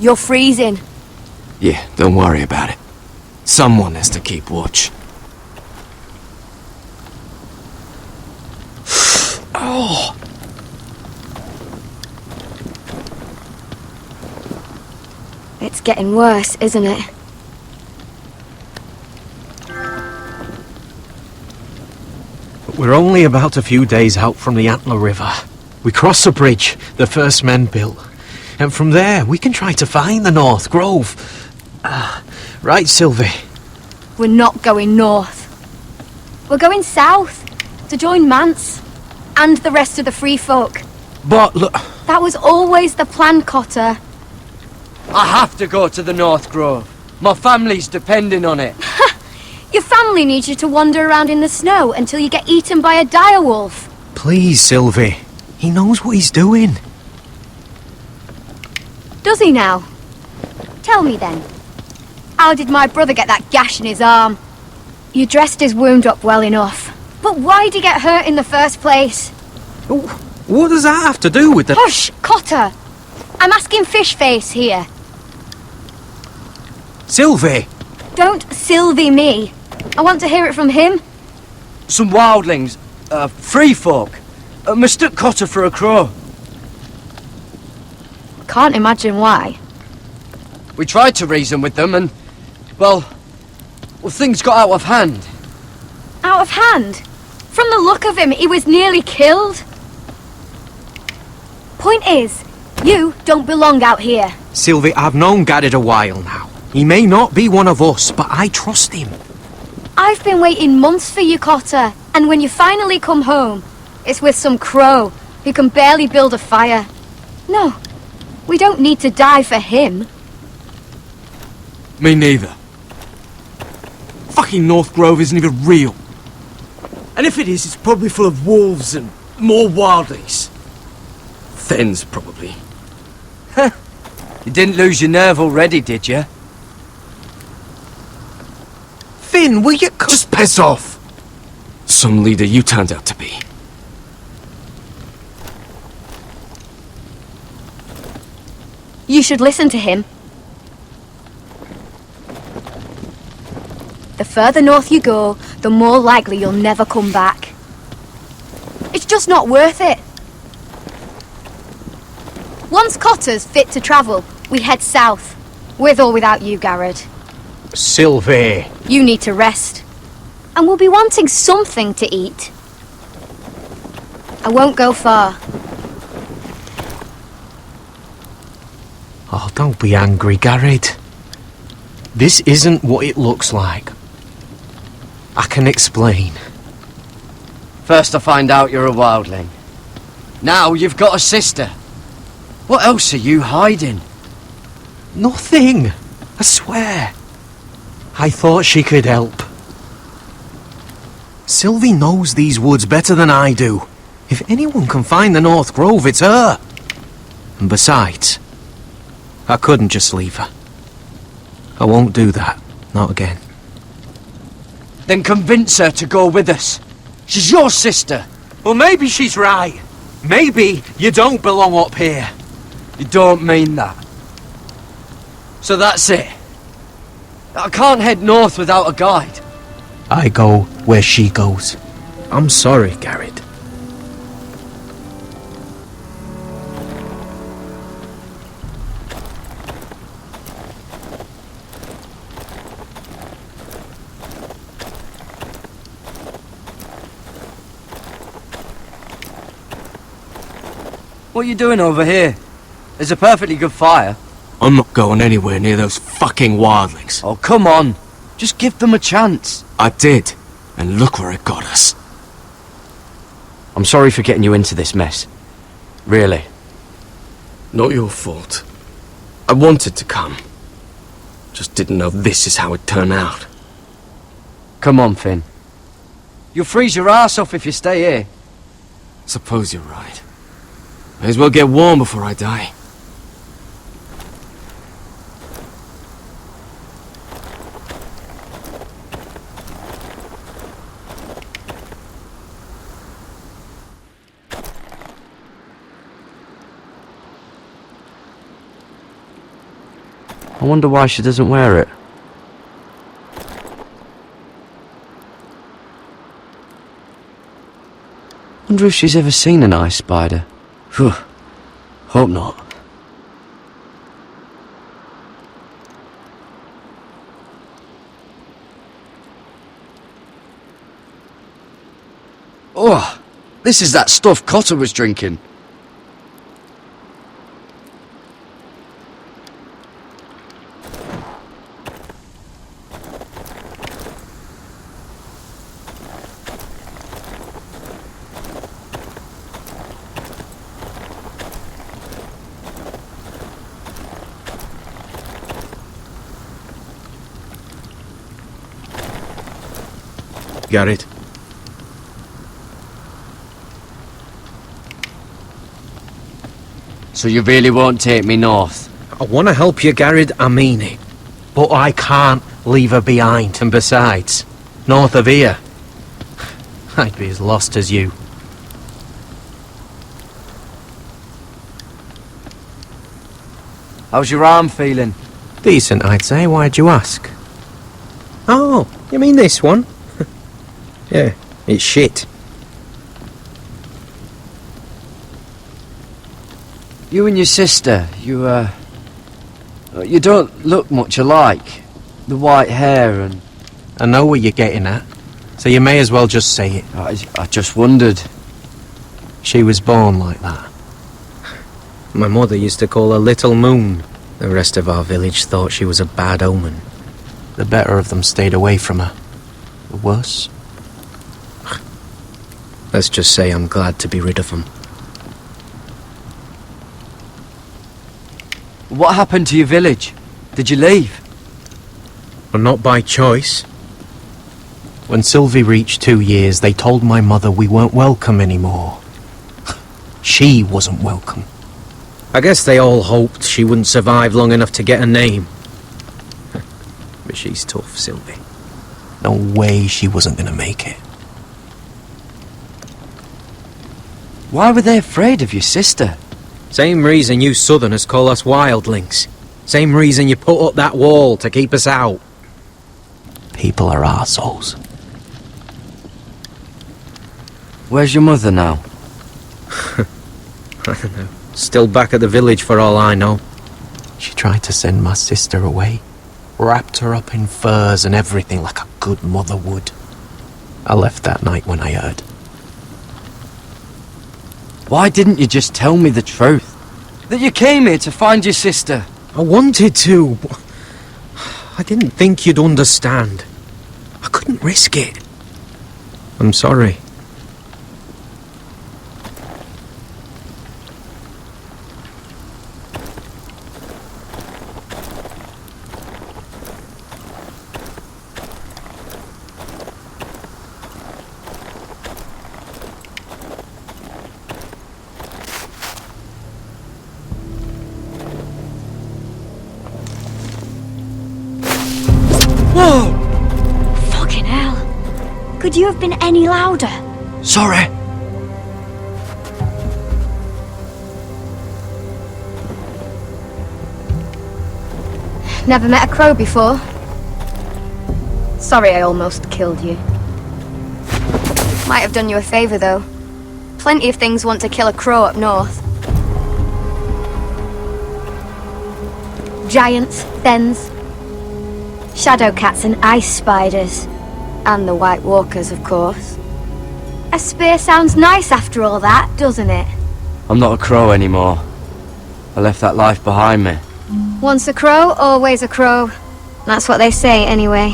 You're freezing. Yeah, don't worry about it. Someone has to keep watch. Oh! It's getting worse, isn't it? We're only about a few days out from the Antler River. We cross the bridge the first men built. And from there, we can try to find the North Grove. Right, Sylvie? We're not going north. We're going south, to join Mance, and the rest of the free folk. But look... That was always the plan, Cotter. I have to go to the North Grove. My family's depending on it. Your family needs you to wander around in the snow until you get eaten by a direwolf. Please, Sylvie. He knows what he's doing. Does he now? Tell me then. How did my brother get that gash in his arm? You dressed his wound up well enough. But why'd he get hurt in the first place? What does that have to do with the... Hush, Cotter! I'm asking Fishface here. Sylvie! Don't Sylvie me. I want to hear it from him. Some wildlings, free folk, mistook Cotter for a crow. Can't imagine why. We tried to reason with them and, well, things got out of hand. Out of hand? From the look of him, he was nearly killed. Point is, you don't belong out here. Sylvie, I've known Garrett a while now. He may not be one of us, but I trust him. I've been waiting months for you, Cotter, and when you finally come home, it's with some crow who can barely build a fire. No, we don't need to die for him. Me neither. Fucking North Grove isn't even real. And if it is, it's probably full of wolves and more wildlings. Thens, probably. You didn't lose your nerve already, did you? Finn, will you... Just piss off! Some leader you turned out to be. You should listen to him. The further north you go, the more likely you'll never come back. It's just not worth it. Once Cotter's fit to travel, we head south. With or without you, Garrett. Sylvie. You need to rest. And we'll be wanting something to eat. I won't go far. Oh, don't be angry, Garrett. This isn't what it looks like. I can explain. First I find out you're a wildling. Now you've got a sister. What else are you hiding? Nothing. I swear. I thought she could help. Sylvie knows these woods better than I do. If anyone can find the North Grove, it's her. And besides, I couldn't just leave her. I won't do that. Not again. Then convince her to go with us. She's your sister. Well, maybe she's right. Maybe you don't belong up here. You don't mean that. So that's it. I can't head north without a guide. I go where she goes. I'm sorry, Garrett. What are you doing over here? There's a perfectly good fire. I'm not going anywhere near those fucking wildlings. Oh, come on. Just give them a chance. I did, and look where it got us. I'm sorry for getting you into this mess. Really. Not your fault. I wanted to come. Just didn't know this is how it'd turn out. Come on, Finn. You'll freeze your ass off if you stay here. Suppose you're right. May as well get warm before I die. I wonder why she doesn't wear it. Wonder if she's ever seen an ice spider. Phew. Hope not. Oh, this is that stuff Cotter was drinking. Got it. So you really won't take me north? I want to help you, Garrett, I mean it. But I can't leave her behind. And besides, north of here, I'd be as lost as you. How's your arm feeling? Decent, I'd say. Why'd you ask? Oh, you mean this one? Yeah, it's shit. You and your sister, you don't look much alike. The white hair and... I know what you're getting at, so you may as well just say it. I just wondered. She was born like that. My mother used to call her Little Moon. The rest of our village thought she was a bad omen. The better of them stayed away from her. The worse? Let's just say I'm glad to be rid of them. What happened to your village? Did you leave? But not by choice. When Sylvie reached 2 years, they told my mother we weren't welcome anymore. She wasn't welcome. I guess they all hoped she wouldn't survive long enough to get a name. But she's tough, Sylvie. No way she wasn't gonna make it. Why were they afraid of your sister? Same reason you southerners call us wildlings. Same reason you put up that wall to keep us out. People are arseholes. Where's your mother now? I don't know. Still back at the village for all I know. She tried to send my sister away. Wrapped her up in furs and everything like a good mother would. I left that night when I heard. Why didn't you just tell me the truth? That you came here to find your sister? I wanted to, but I didn't think you'd understand. I couldn't risk it. I'm sorry. Whoa! Fucking hell. Could you have been any louder? Sorry. Never met a crow before. Sorry I almost killed you. Might have done you a favour though. Plenty of things want to kill a crow up north. Giants, thens, shadow cats and ice spiders. And the White Walkers, of course. A spear sounds nice after all that, doesn't it? I'm not a crow anymore. I left that life behind me. Once a crow, always a crow. That's what they say, anyway.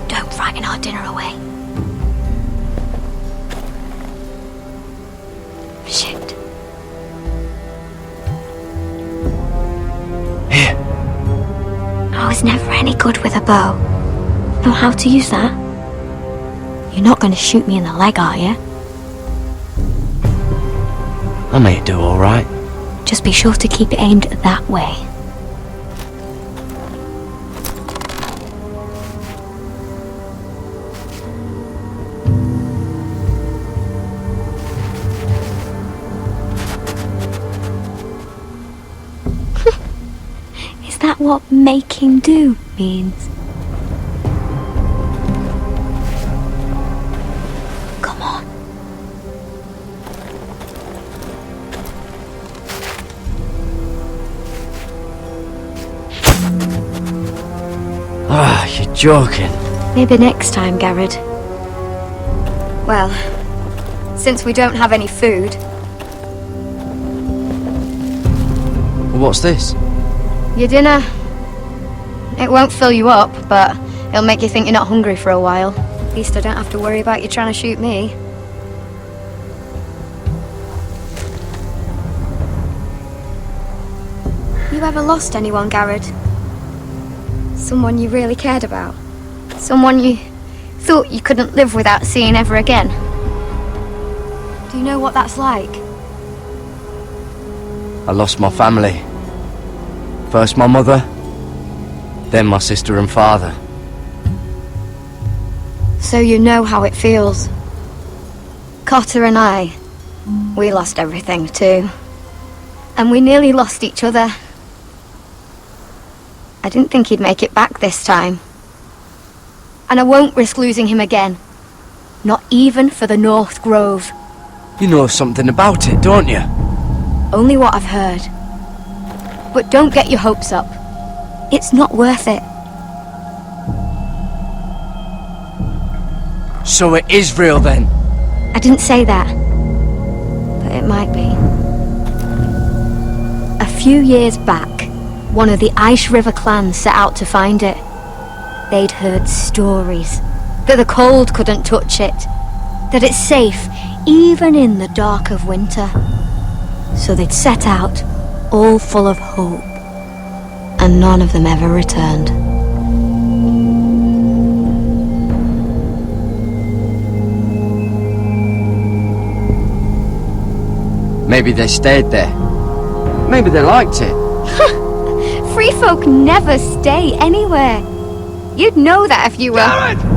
Don't frighten our dinner away. Shit. Here. I was never any good with a bow. Know how to use that? You're not going to shoot me in the leg, are you? I may do all right. Just be sure to keep it aimed that way. that what making do means? Come on. Ah, you're joking. Maybe next time, Garrod. Well, since we don't have any food... What's this? Your dinner. It won't fill you up, but it'll make you think you're not hungry for a while. At least I don't have to worry about you trying to shoot me. You ever lost anyone, Garrod? Someone you really cared about? Someone you thought you couldn't live without seeing ever again? Do you know what that's like? I lost my family. First my mother, then my sister and father. So you know how it feels. Cotter and I, we lost everything too. And we nearly lost each other. I didn't think he'd make it back this time. And I won't risk losing him again. Not even for the North Grove. You know something about it, don't you? Only what I've heard. But don't get your hopes up. It's not worth it. So it is real then? I didn't say that. But it might be. A few years back, one of the Ice River clans set out to find it. They'd heard stories that the cold couldn't touch it, that it's safe even in the dark of winter. So they'd set out, all full of hope, and none of them ever returned. Maybe they stayed there. Maybe they liked it. Free folk never stay anywhere. You'd know that if you were... Garrod!